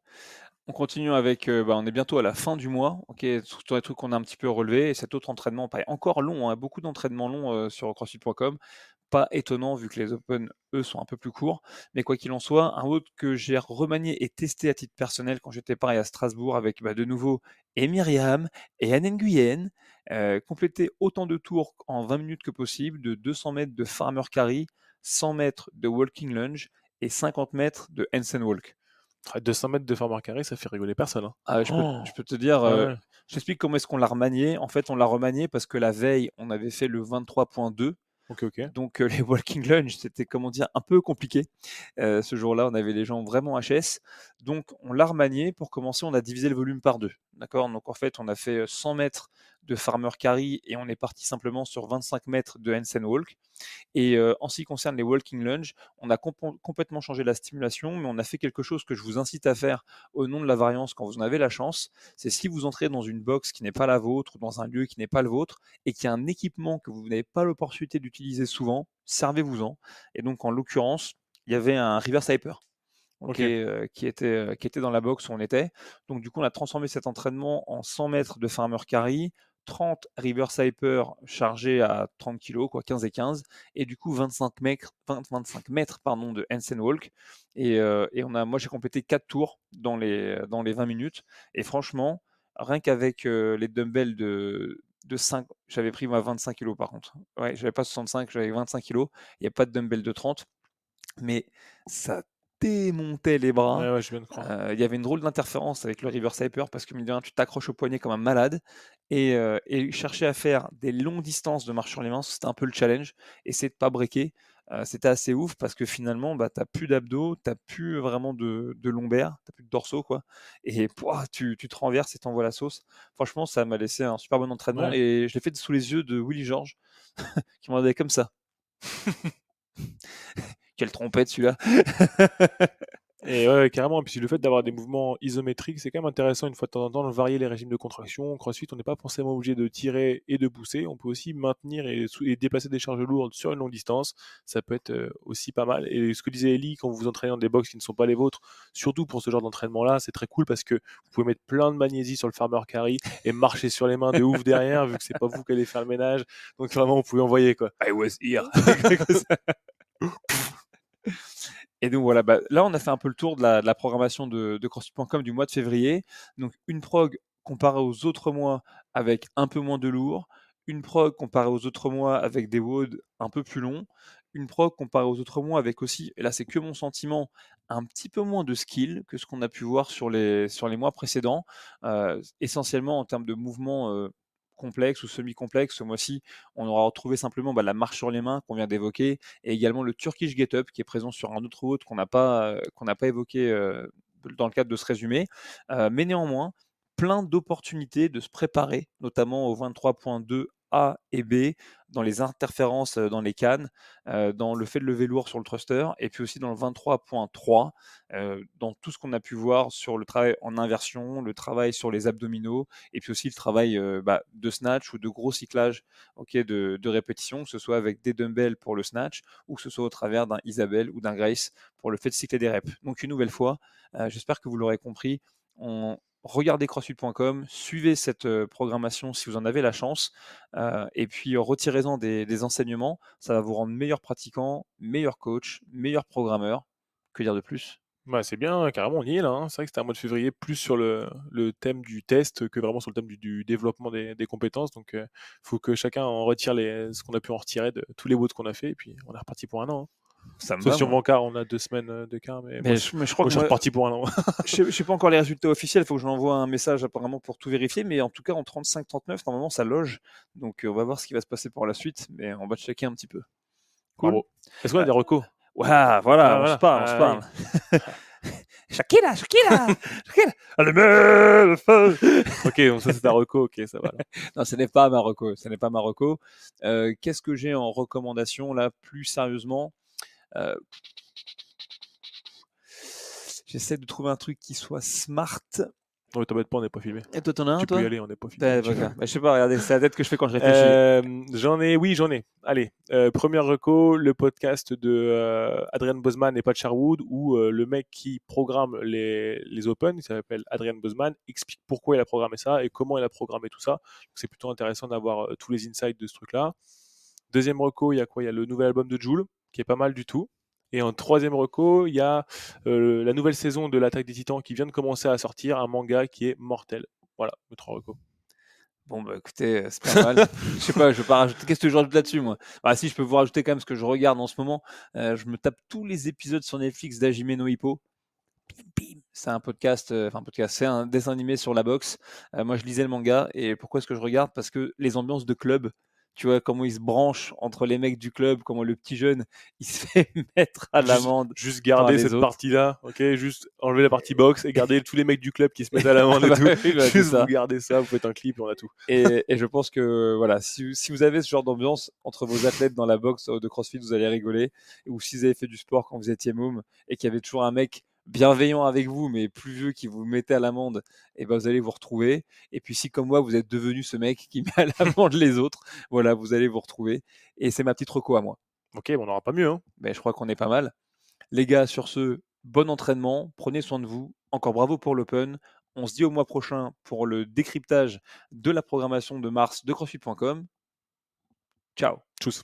On continue avec, on est bientôt à la fin du mois, OK, sur les trucs qu'on a un petit peu relevés et cet autre entraînement, pareil, encore long, hein, beaucoup d'entraînements longs, sur CrossFit.com. Pas étonnant vu que les Open, eux, sont un peu plus courts. Mais quoi qu'il en soit, un autre que j'ai remanié et testé à titre personnel quand j'étais pareil à Strasbourg avec, de nouveau et Myriam et Anne Nguyen, compléter autant de tours en 20 minutes que possible, de 200 mètres de farmer carry, 100 mètres de walking lunge et 50 mètres de handstand walk. 200 mètres de farmer carré, ça fait rigoler personne, hein. Ah, Oh, je peux te dire, ah ouais, je t'explique comment est-ce qu'on l'a remanié. En fait, on l'a remanié parce que la veille, on avait fait le 23.2. ok, ok. Donc, les walking lunge, c'était, comment dire, un peu compliqué. Ce jour-là, on avait les gens vraiment HS. Donc, on l'a remanié. Pour commencer, on a divisé le volume par 2. D'accord? Donc, en fait, on a fait 100 mètres de farmer carry et on est parti simplement sur 25 mètres de handstand walk. Et en ce qui concerne les walking lunge, on a complètement changé la stimulation, mais on a fait quelque chose que je vous incite à faire au nom de la variance quand vous en avez la chance. C'est si vous entrez dans une box qui n'est pas la vôtre ou dans un lieu qui n'est pas le vôtre et qu'il y a un équipement que vous n'avez pas l'opportunité d'utiliser souvent, servez-vous-en. Et donc, en l'occurrence, il y avait un reverse hyper. OK, Ok. qui était dans la box où on était. Donc du coup, on a transformé cet entraînement en 100 mètres de farmer carry, 30 reverse hyper chargés à 30 kg, quoi, 15 et 15, et du coup 25 mètres pardon, de handstand walk. Et moi, j'ai complété 4 tours dans les 20 minutes. Et franchement, rien qu'avec les dumbbells de 5, j'avais pris moi 25 kg par contre. Ouais, j'avais pas 65, j'avais 25 kg. Il n'y a pas de dumbbell de 30, mais ça démontait les Ouais, bras. ouais, je viens de croire. Il y avait une drôle d'interférence avec le reverse hyper parce que mine de rien, tu t'accroches au poignet comme un malade et chercher à faire des longues distances de marche sur les mains, c'était un peu le challenge. Essayer de pas breaker, c'était assez ouf parce que finalement, tu plus d'abdos, tu plus vraiment de lombaires, tu plus de dorsaux, quoi, et pouah, tu te renverses et tu envoies la sauce. Franchement, ça m'a laissé un super bon entraînement Ouais. et je l'ai fait sous les yeux de Willy Georges qui m'en regardait comme ça. Quelle trompette celui-là! Et ouais, carrément. Et puis le fait d'avoir des mouvements isométriques, c'est quand même intéressant une fois de temps en temps de varier les régimes de contraction. CrossFit, on n'est pas forcément obligé de tirer et de pousser. On peut aussi maintenir et déplacer des charges lourdes sur une longue distance. Ça peut être aussi pas mal. Et ce que disait Ellie, quand vous vous entraînez dans des box qui ne sont pas les vôtres, surtout pour ce genre d'entraînement-là, c'est très cool parce que vous pouvez mettre plein de magnésie sur le farmer carry et marcher sur les mains de ouf derrière, vu que c'est pas vous qui allez faire le ménage. Donc vraiment, vous pouvez envoyer quoi. I was here. Et donc voilà, là on a fait un peu le tour de la programmation de CrossFit.com du mois de février. Donc une prog comparée aux autres mois avec un peu moins de lourd, une prog comparée aux autres mois avec des WOD un peu plus longs, une prog comparée aux autres mois avec aussi, et là c'est que mon sentiment, un petit peu moins de skill que ce qu'on a pu voir sur les mois précédents, essentiellement en termes de mouvements complexes ou semi-complexes. Ce mois-ci, on aura retrouvé simplement la marche sur les mains qu'on vient d'évoquer, et également le Turkish Get Up qui est présent sur un autre route qu'on n'a pas évoqué dans le cadre de ce résumé. Mais néanmoins, plein d'opportunités de se préparer, notamment au 23.2 A et B, dans les interférences dans les cannes, dans le fait de lever lourd sur le thruster, et puis aussi dans le 23.3, dans tout ce qu'on a pu voir sur le travail en inversion, le travail sur les abdominaux, et puis aussi le travail de snatch ou de gros cyclage, de répétition, que ce soit avec des dumbbells pour le snatch ou que ce soit au travers d'un Isabelle ou d'un Grace pour le fait de cycler des reps. Donc une nouvelle fois, j'espère que vous l'aurez compris, regardez crossfit.com, suivez cette programmation si vous en avez la chance, et puis retirez-en des enseignements. Ça va vous rendre meilleur pratiquant, meilleur coach, meilleur programmeur. Que dire de plus? Bah, c'est bien, carrément, on y est là, hein. C'est vrai que c'était un mois de février plus sur le thème du test que vraiment sur le thème du développement des compétences. Donc, faut que chacun en retire ce qu'on a pu en retirer de tous les votes qu'on a fait. Et puis, on est reparti pour un an, hein. Ça me Sauf va, si on va moi. en quart, on a 2 semaines de quart. Mais moi, Mais je crois moi, que je suis moi, reparti pour un an. je sais pas encore les résultats officiels. Il faut que je l'envoie un message apparemment pour tout vérifier. Mais en tout cas, en 35-39, normalement, ça loge. Donc, on va voir ce qui va se passer pour la suite. Mais on va checker un petit peu. Cool. Bravo. Est-ce qu'on a des recos? Ouais, voilà, Ah, on se voilà. parle, on se Ah, parle. oui. Shakira, Shakira, Shakira. Allumez le feu. Ok, donc ça c'est ta reco. Ok, ça va alors. Non, ce n'est pas Marocco. Ce n'est pas Marocco. Qu'est-ce que j'ai en recommandation là, plus sérieusement? Euh, J'essaie de trouver un truc qui soit smart. Non, mais t'embête pas, on n'est pas filmé. Et toi, t'en as un, Tu peux y toi? aller, on n'est pas filmé si tu veux. Je sais pas, regardez, c'est la tête que je fais quand je réfléchis. Oui, j'en ai. Allez, première reco, le podcast de Adrian Bozman et Pat Sherwood, où le mec qui programme les Open, il s'appelle Adrian Bozman, explique pourquoi il a programmé ça et comment il a programmé tout ça. Donc c'est plutôt intéressant d'avoir tous les insights de ce truc-là. Deuxième reco, il y a quoi? Il y a le nouvel album de Jul, qui est pas mal du tout. Et en troisième reco, il y a la nouvelle saison de l'Attaque des Titans qui vient de commencer à sortir, un manga qui est mortel. Voilà, mes trois recos. Bon, bah écoutez, c'est pas mal. Je sais pas, je veux pas rajouter. Qu'est-ce que je rajoute là-dessus, moi? Bah, si, je peux vous rajouter quand même ce que je regarde en ce moment. Je me tape tous les épisodes sur Netflix d'Hajime no Ippo. Bim. C'est un podcast, enfin un podcast, c'est un dessin animé sur la boxe. Moi, je lisais le manga et pourquoi est-ce que je regarde? Parce que les ambiances de club, tu vois, comment ils se branchent entre les mecs du club, comment le petit jeune, il se fait mettre à l'amende Juste par garder les cette autres. partie-là, ok? Juste enlever la partie boxe et garder tous les mecs du club qui se mettent à l'amende et Bah tout. oui, bah, c'est Juste vous ça. gardez ça, vous faites un clip et on a tout. Et je pense que voilà, si vous avez ce genre d'ambiance entre vos athlètes dans la boxe de CrossFit, vous allez rigoler. Ou si vous avez fait du sport quand vous étiez môme et qu'il y avait toujours un mec bienveillant avec vous, mais plus vieux qui vous mettait à l'amende, et ben vous allez vous retrouver. Et puis si comme moi vous êtes devenu ce mec qui met à l'amende les autres, voilà, vous allez vous retrouver. Et c'est ma petite reco à moi. Ok, bon, on n'aura pas mieux, hein. Mais je crois qu'on est pas mal. Les gars, sur ce, bon entraînement, prenez soin de vous. Encore bravo pour l'Open. On se dit au mois prochain pour le décryptage de la programmation de mars de CrossFit.com. Ciao. Tchuss.